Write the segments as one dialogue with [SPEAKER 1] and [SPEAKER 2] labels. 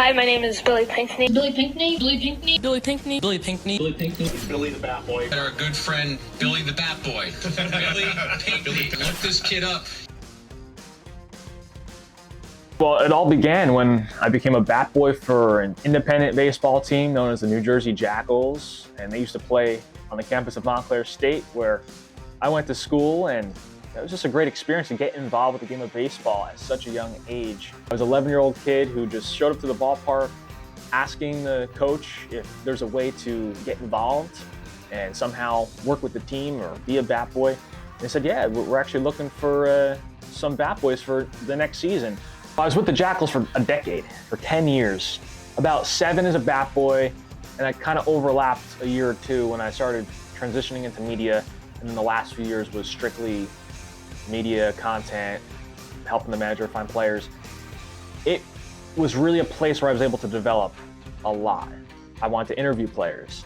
[SPEAKER 1] Hi, my name is Billy Pinckney.
[SPEAKER 2] Billy Pinckney? Billy Pinckney?
[SPEAKER 3] Billy Pinckney? Billy Pinckney?
[SPEAKER 4] Billy Pinckney?
[SPEAKER 5] Billy the Bat Boy.
[SPEAKER 6] And our good friend, Billy the Bat Boy. Billy Pinckney. Look this kid up.
[SPEAKER 7] Well, it all began when I became a bat boy for an independent baseball team known as the New Jersey Jackals, and they used to play on the campus of Montclair State, where I went to school, and it was just a great experience to get involved with the game of baseball at such a young age. I was an 11-year-old kid who just showed up to the ballpark asking the coach if there's a way to get involved and somehow work with the team or be a bat boy. They said, yeah, we're actually looking for some bat boys for the next season. I was with the Jackals for a decade, for 10 years, about 7 as a bat boy, and I kind of overlapped a year or two when I started transitioning into media, and then the last few years was strictly media content, helping the manager find players. It was really a place where I was able to develop a lot. I wanted to interview players,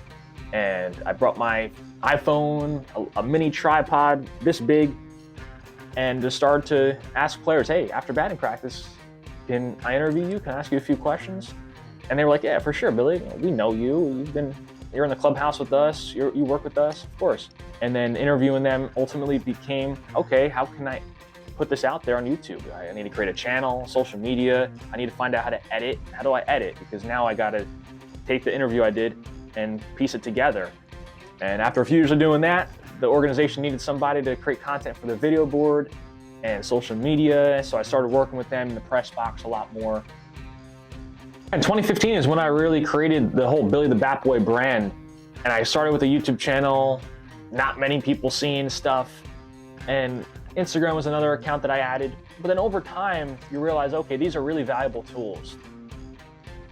[SPEAKER 7] and I brought my iPhone, a mini tripod this big, and just started to ask players, hey, after batting practice, can I interview you? Can I ask you a few questions? And they were like, yeah, for sure, Billy. We know you. You're in the clubhouse with us. You work with us, of course. And then interviewing them ultimately became, okay, how can I put this out there on YouTube? I need to create a channel, social media. I need to find out how to edit. How do I edit? Because now I got to take the interview I did and piece it together. And after a few years of doing that, the organization needed somebody to create content for the video board and social media, so I started working with them in the press box a lot more. And 2015 is when I really created the whole Billy the Bat Boy brand, and I started with a YouTube channel, not many people seeing stuff, and Instagram was another account that I added. But then over time, you realize, okay, these are really valuable tools.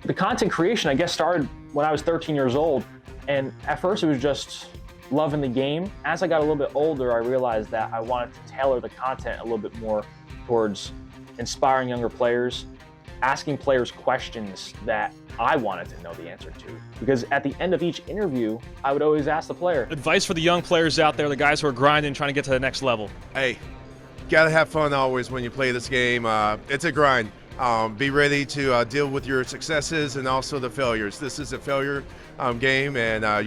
[SPEAKER 7] The content creation, I guess, started when I was 13 years old, and at first it was just loving the game. As I got a little bit older, I realized that I wanted to tailor the content a little bit more towards inspiring younger players, asking players questions that I wanted to know the answer to. Because at the end of each interview, I would always ask the player.
[SPEAKER 8] Advice for the young players out there, the guys who are grinding, trying to get to the next level.
[SPEAKER 9] Hey, gotta have fun always when you play this game. It's a grind. Be ready to deal with your successes and also the failures. This is a failure game, and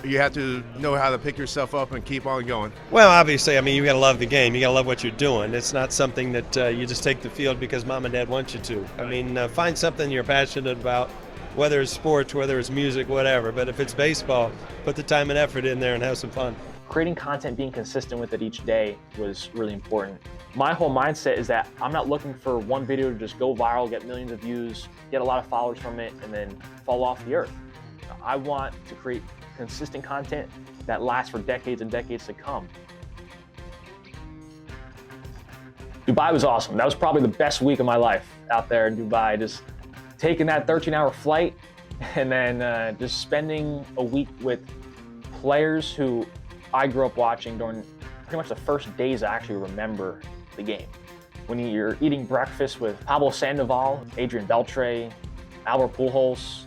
[SPEAKER 9] you have to know how to pick yourself up and keep on going.
[SPEAKER 10] Well, obviously, I mean, you got to love the game. You got to love what you're doing. It's not something that you just take the field because mom and dad want you to. I mean, find something you're passionate about, whether it's sports, whether it's music, whatever. But if it's baseball, put the time and effort in there and have some fun.
[SPEAKER 7] Creating content, being consistent with it each day was really important. My whole mindset is that I'm not looking for one video to just go viral, get millions of views, get a lot of followers from it, and then fall off the earth. I want to create consistent content that lasts for decades and decades to come. Dubai was awesome. That was probably the best week of my life out there in Dubai. Just taking that 13-hour flight and then just spending a week with players who I grew up watching during pretty much the first days I actually remember the game. When you're eating breakfast with Pablo Sandoval, Adrian Beltre, Albert Pujols,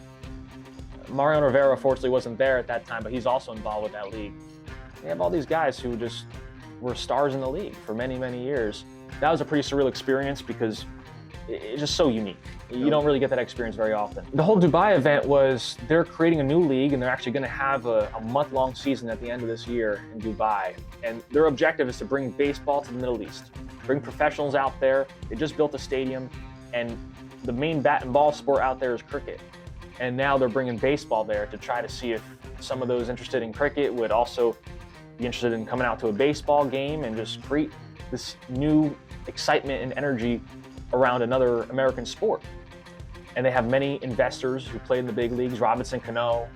[SPEAKER 7] Mariano Rivera fortunately wasn't there at that time, but he's also involved with that league. You have all these guys who just were stars in the league for many, many years. That was a pretty surreal experience because it's just so unique. You don't really get that experience very often. The whole Dubai event was, they're creating a new league and they're actually gonna have a month-long season at the end of this year in Dubai. And their objective is to bring baseball to the Middle East, bring professionals out there. They just built a stadium, and the main bat and ball sport out there is cricket. And now they're bringing baseball there to try to see if some of those interested in cricket would also be interested in coming out to a baseball game and just create this new excitement and energy around another American sport. And they have many investors who played in the big leagues, Robinson Cano,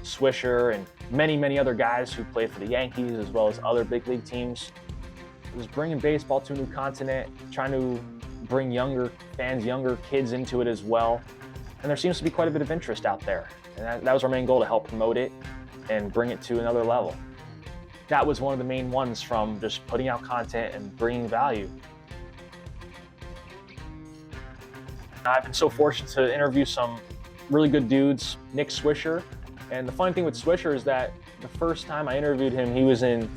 [SPEAKER 7] Swisher, and many, many other guys who played for the Yankees as well as other big league teams. It was bringing baseball to a new continent, trying to bring younger fans, younger kids into it as well. And there seems to be quite a bit of interest out there. And that was our main goal, to help promote it and bring it to another level. That was one of the main ones from just putting out content and bringing value. I've been so fortunate to interview some really good dudes, Nick Swisher. And the funny thing with Swisher is that the first time I interviewed him, he was in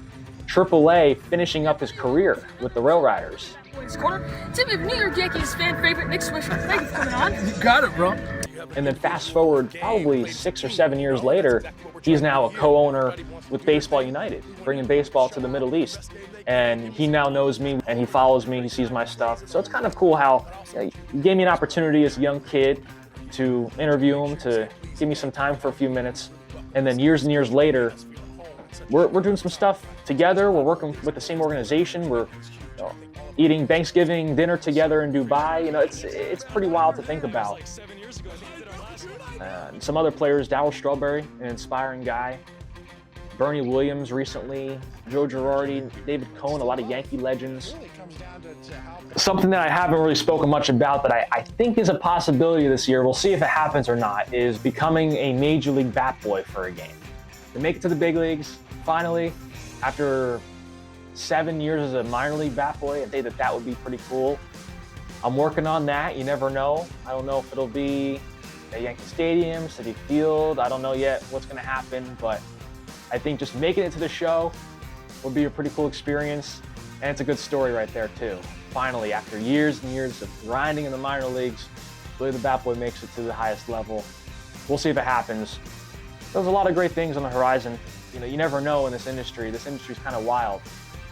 [SPEAKER 7] AAA finishing up his career with the Rail Riders.
[SPEAKER 1] Boys Corner. Tip of New York Yankees fan favorite, Nick Swisher. Thank you for coming on.
[SPEAKER 2] You got it, bro.
[SPEAKER 7] And then fast forward probably 6 or 7 years later, he's now a co-owner with Baseball United, bringing baseball to the Middle East. And he now knows me and he follows me, he sees my stuff. So it's kind of cool how he gave me an opportunity as a young kid to interview him, to give me some time for a few minutes. And then years and years later, we're doing some stuff together. We're working with the same organization. We're eating Thanksgiving dinner together in Dubai. It's pretty wild to think about. Some other players, Darryl Strawberry, an inspiring guy. Bernie Williams recently, Joe Girardi, David Cohn, a lot of Yankee legends. Something that I haven't really spoken much about that I think is a possibility this year, we'll see if it happens or not, is becoming a Major League bat boy for a game. To make it to the big leagues, finally, after 7 years as a minor league bat boy, I think that would be pretty cool. I'm working on that, you never know. I don't know if it'll be at Yankee Stadium, Citi Field, I don't know yet what's gonna happen, but I think just making it to the show will be a pretty cool experience, and it's a good story right there too. Finally, after years and years of grinding in the minor leagues, Billy the Bat Boy makes it to the highest level. We'll see if it happens. There's a lot of great things on the horizon. You never know in this industry. This industry is kind of wild,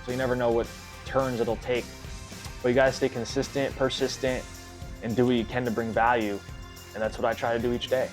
[SPEAKER 7] so you never know what turns it'll take. But you gotta stay consistent, persistent, and do what you can to bring value, and that's what I try to do each day.